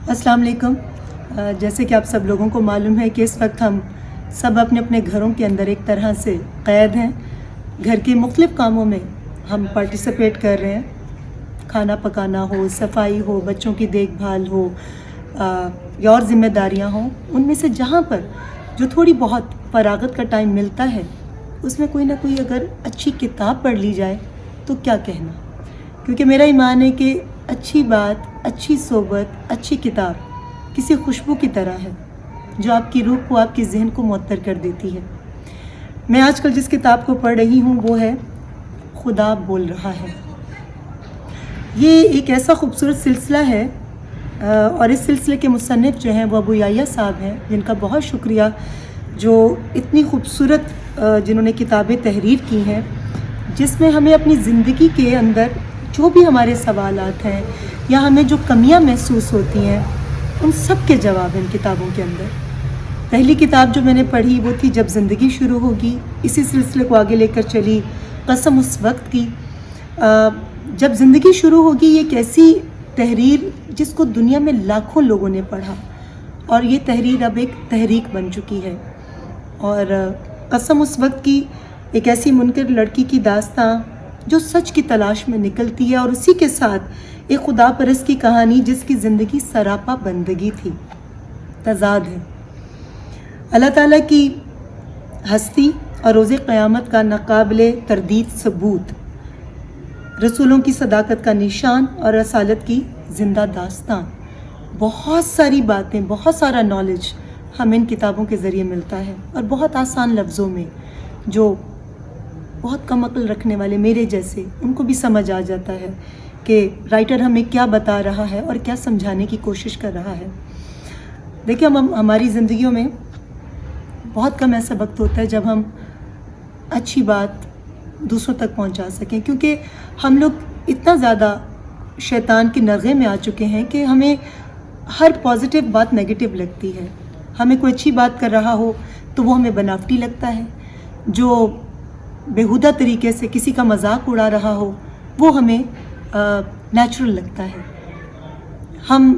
अस्सलाम वालेकुम। जैसे कि आप सब लोगों को मालूम है कि इस वक्त हम सब अपने अपने घरों के अंदर एक तरह से क़ैद हैं। घर के मुख्तलिफ़ कामों में हम पार्टिसिपेट कर रहे हैं, खाना पकाना हो, सफाई हो, बच्चों की देखभाल हो या और ज़िम्मेदारियाँ हों। उनमें से जहाँ पर जो थोड़ी बहुत फरागत का टाइम मिलता है उसमें कोई ना कोई अगर अच्छी किताब पढ़ ली जाए तो क्या कहना। क्योंकि मेरा ईमान है कि अच्छी बात, अच्छी सोबत, अच्छी किताब किसी खुशबू की तरह है जो आपकी रूह को, आपकी ज़हन को मुअत्तर कर देती है। मैं आजकल जिस किताब को पढ़ रही हूँ वो है खुदा बोल रहा है। ये एक ऐसा खूबसूरत सिलसिला है और इस सिलसिले के मुसन्निफ़ जो हैं वो अबू याह्या साहब हैं, जिनका बहुत शुक्रिया, जो इतनी खूबसूरत जिन्होंने किताबें तहरीर की हैं जिसमें हमें अपनी ज़िंदगी के अंदर जो भी हमारे सवालात हैं या हमें जो कमियां महसूस होती हैं उन सब के जवाब हैं इन किताबों के अंदर। पहली किताब जो मैंने पढ़ी वो थी जब ज़िंदगी शुरू होगी। इसी सिलसिले को आगे लेकर चली कसम उस वक्त की। जब ज़िंदगी शुरू होगी ये एक ऐसी तहरीर जिसको दुनिया में लाखों लोगों ने पढ़ा और ये तहरीर अब एक तहरीक बन चुकी है। और कसम उस वक्त की एक ऐसी मुनकर लड़की की दास्तां जो सच की तलाश में निकलती है और उसी के साथ एक खुदा परस्त की कहानी जिसकी ज़िंदगी सरापा बंदगी थी। तज़ाद है अल्लाह ताला की हस्ती और रोज़े क़यामत का नाकाबिले तरदीद सबूत, रसूलों की सदाकत का निशान और रसालत की ज़िंदा दास्तां। बहुत सारी बातें, बहुत सारा नॉलेज हमें इन किताबों के ज़रिए मिलता है और बहुत आसान लफ्ज़ों में, जो बहुत कम अक्ल रखने वाले मेरे जैसे उनको भी समझ आ जाता है कि राइटर हमें क्या बता रहा है और क्या समझाने की कोशिश कर रहा है। देखिए, हम हमारी ज़िंदगियों में बहुत कम ऐसा वक्त होता है जब हम अच्छी बात दूसरों तक पहुंचा सकें, क्योंकि हम लोग इतना ज़्यादा शैतान के नग़े में आ चुके हैं कि हमें हर पॉजिटिव बात नेगेटिव लगती है। हमें कोई अच्छी बात कर रहा हो तो वो हमें बनावटी लगता है, जो बेहुदा तरीके से किसी का मजाक उड़ा रहा हो वो हमें नेचुरल लगता है। हम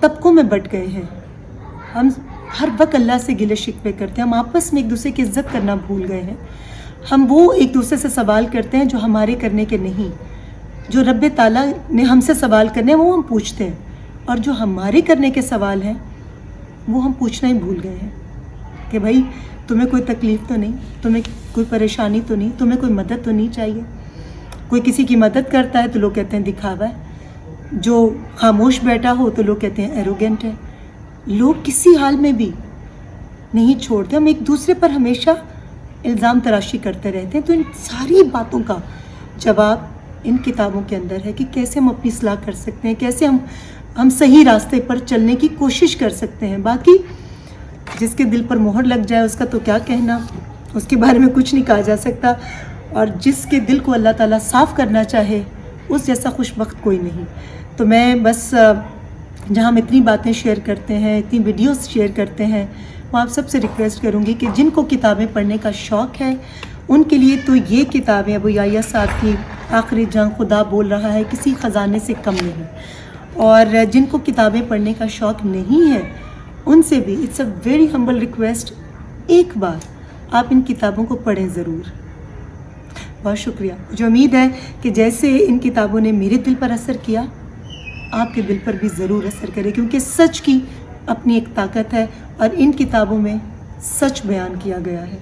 तबकों में बट गए हैं, हम हर वक्त अल्लाह से गिले शिकवे करते हैं, हम आपस में एक दूसरे की इज़्ज़त करना भूल गए हैं। हम वो एक दूसरे से सवाल करते हैं जो हमारे करने के नहीं, जो रब्बे ताला ने हमसे सवाल करने हैं वो हम पूछते हैं, और जो हमारे करने के सवाल हैं वो हम पूछना ही भूल गए हैं कि भाई तुम्हें कोई तकलीफ़ तो नहीं, तुम्हें कोई परेशानी तो नहीं, तुम्हें कोई मदद तो नहीं चाहिए। कोई किसी की मदद करता है तो लोग कहते हैं दिखावा है, जो खामोश बैठा हो तो लोग कहते हैं एरोगेंट है। लोग किसी हाल में भी नहीं छोड़ते, हम एक दूसरे पर हमेशा इल्ज़ाम तराशी करते रहते हैं। तो इन सारी बातों का जवाब इन किताबों के अंदर है कि कैसे हम अपनी इस्लाह कर सकते हैं, कैसे हम सही रास्ते पर चलने की कोशिश कर सकते हैं। बाकी जिसके दिल पर मोहर लग जाए उसका तो क्या कहना, उसके बारे में कुछ नहीं कहा जा सकता। और जिसके दिल को अल्लाह ताला साफ़ करना चाहे उस जैसा खुशबख्त कोई नहीं। तो मैं बस जहाँ हम इतनी बातें शेयर करते हैं, इतनी वीडियोस शेयर करते हैं, मैं आप सबसे रिक्वेस्ट करूँगी कि जिनको किताबें पढ़ने का शौक़ है उनके लिए तो ये किताबें अबू याह्या साहब की आखिरी जंग, खुदा बोल रहा है, किसी ख़जाने से कम नहीं। और जिनको किताबें पढ़ने का शौक़ नहीं है उनसे भी it's a very humble request, एक बार आप इन किताबों को पढ़ें ज़रूर। बहुत शुक्रिया। मुझे उम्मीद है कि जैसे इन किताबों ने मेरे दिल पर असर किया आपके दिल पर भी ज़रूर असर करे, क्योंकि सच की अपनी एक ताकत है और इन किताबों में सच बयान किया गया है।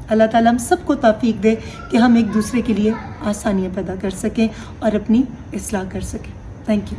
अल्लाह ताला हम सबको तौफीक दे कि हम एक दूसरे के लिए आसानियाँ पैदा कर सकें और अपनी इस्लाह कर सकें। Thank you.